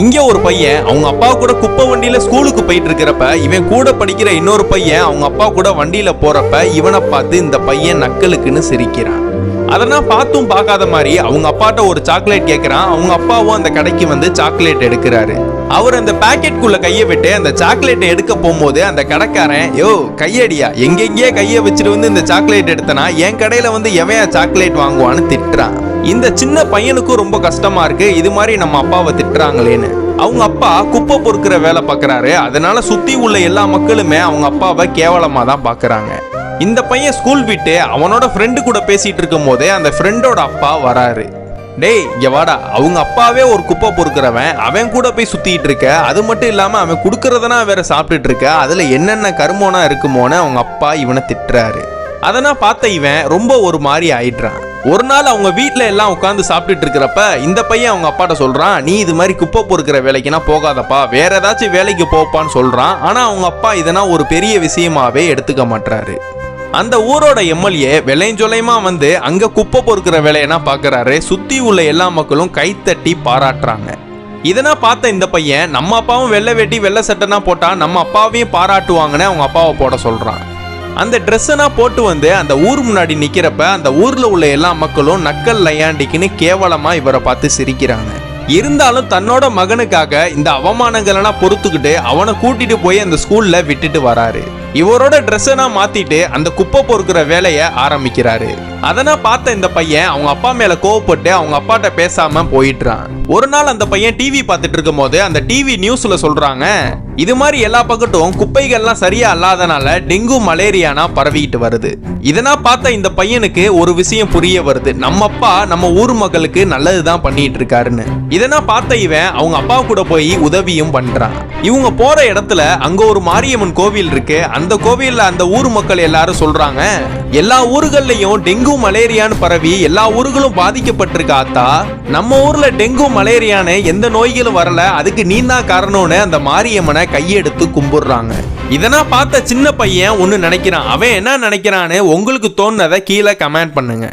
இங்க ஒரு பையன் அவங்க அப்பா கூட குப்பை வண்டியில ஸ்கூலுக்கு போயிட்டு இருக்கிறப்ப இவன் கூட படிக்கிற இன்னொரு பையன் அவங்க அப்பா கூட வண்டியில போறப்ப இவனை பார்த்து இந்த பையன் நக்கலுக்குன்னு சிரிக்கிறான். அதெல்லாம் பார்த்தும் பார்க்காத மாதிரி அவங்க அப்பாட்ட ஒரு சாக்லேட் கேட்கிறான். அவங்க அப்பாவும் அந்த கடைக்கு வந்து சாக்லேட் எடுக்கிறாரு. அவர் அந்த பாக்கெட்டுக்குள்ள கையை விட்டு அந்த சாக்லேட்டை எடுக்க போகும்போது அந்த கடைக்காரன், யோ கையடியா, எங்கெங்கேயே கையை வச்சுட்டு வந்து இந்த சாக்லேட் எடுத்தனா என் கடையில வந்து எவையா சாக்லேட் வாங்குவான்னு திட்டுறான். இந்த சின்ன பையனுக்கும் ரொம்ப கஷ்டமா இருக்கு, இது மாதிரி நம்ம அப்பாவை திட்டுறாங்களேன்னு. அவங்க அப்பா குப்பை பொறுக்கிற வேலை பார்க்கறாரு. அதனால சுத்தி உள்ள எல்லா மக்களுமே அவங்க அப்பாவை கேவலமா தான் பார்க்கறாங்க. இந்த பையன் ஸ்கூல் விட்டு அவனோட ஃப்ரெண்டு கூட பேசிட்டு இருக்கும் போதே அந்த ஃப்ரெண்டோட அப்பா வராரு. டேய் இங்க வாடா, அவங்க அப்பாவே ஒரு குப்பை பொறுக்கிறவன், அவன் கூட போய் சுத்திட்டு இருக்க, அது மட்டும் இல்லாம அவன் கொடுக்கறதுனா வேற சாப்பிட்டுட்டு இருக்க, அதுல என்னென்ன கருமோனா இருக்குமோன்னு அவங்க அப்பா இவனை திட்டுறாரு. அதெல்லாம் பார்த்த இவன் ரொம்ப ஒரு மாதிரி ஆயிடுறான். ஒரு நாள் அவங்க வீட்டுல எல்லாம் உட்காந்து சாப்பிட்டுட்டு இருக்கிறப்ப இந்த பையன் அவங்க அப்பாட்ட சொல்றான், நீ இது மாதிரி குப்பை பொறுக்கிற வேலைக்குன்னா போகாதப்பா, வேற ஏதாச்சும் வேலைக்கு போப்பான்னு சொல்றான். ஆனா அவங்க அப்பா இதெல்லாம் ஒரு பெரிய விஷயமாவே எடுத்துக்க மாட்டாரு. அந்த ஊரோட எம்எல்ஏ வெள்ளையஞ்சொலையுமா வந்து அங்க குப்பை பொறுக்கிற வேலையனா பாக்குறாரு. சுத்தி உள்ள எல்லா மக்களும் கைத்தட்டி பாராட்டுறாங்க. இதெல்லாம் பார்த்த இந்த பையன், நம்ம அப்பாவும் வெள்ளை வேட்டி வெள்ளை சட்டைனா போட்டா நம்ம அப்பாவையும் பாராட்டுவாங்கன்னு அவங்க அப்பாவை போட சொல்றான். அந்த ட்ரெஸ்ஸனா போட்டு வந்து அந்த ஊர் முன்னாடி நிக்கிறப்ப அந்த ஊர்ல உள்ள எல்லா மக்களும் நக்கல் லையாண்டிக்குன்னு கேவலமா இவரை பார்த்து சிரிக்கிறாங்க. இருந்தாலும் தன்னோட மகனுக்காக இந்த அவமானங்களெல்லாம் பொறுத்துக்கிட்டு அவனை கூட்டிட்டு போய் அந்த ஸ்கூல்ல விட்டுட்டு வராரு. இவரோட ட்ரெஸ்ஸனா மாத்திட்டு அந்த குப்பை பொறுக்கிற வேலையை ஆரம்பிக்கிறாரு. அதனால் பார்த்த இந்த பையன் அவங்க அப்பா மேல கோவப்பட்டு அவங்க அப்பாட்ட பேசாம போயிட்டுறான். ஒரு நாள் அந்த பையன் டிவி பார்த்துட்டு இருக்கும் போது அந்த டிவி நியூஸ்ல சொல்றாங்க, இது மாதிரி எல்லா பக்கட்டும் குப்பைகள்லாம் சரியா அல்லாதனால டெங்கு மலேரியானா பரவிட்டு வருது. இதனால் பார்த்த இந்த பையனுக்கு ஒரு விஷயம் புரிய வருது, நம்ம அப்பா நம்ம ஊர் மக்களுக்கு நல்லதுதான் பண்ணிட்டு இருக்காருன்னு. இதனால் பார்த்த இவன் அவங்க அப்பா கூட போய் உதவியும் பண்றான். இவங்க போற இடத்துல அங்க ஒரு மாரியம்மன் கோவில் இருக்கு. அந்த கோவில்ல அந்த ஊர் மக்கள் எல்லாரும் சொல்றாங்க, எல்லா ஊர்கள்லயும் டெங்கு மலேரியான்னு பரவி எல்லா ஊர்களும் பாதிக்கப்பட்டிருக்க ஆத்தா, நம்ம ஊர்ல டெங்கு மலேரியான்னு எந்த நோய்களும் வரல, அதுக்கு நீ தான் காரணம்னு அந்த மாரியம்மனை கையெடுத்து கும்பிடுறாங்க. இதெல்லாம் பார்த்த சின்ன பையன் ஒன்னு நினைக்கிறான். அவன் என்ன நினைக்கிறான்னு உங்களுக்கு தோணுனதை கீழே கமெண்ட் பண்ணுங்க.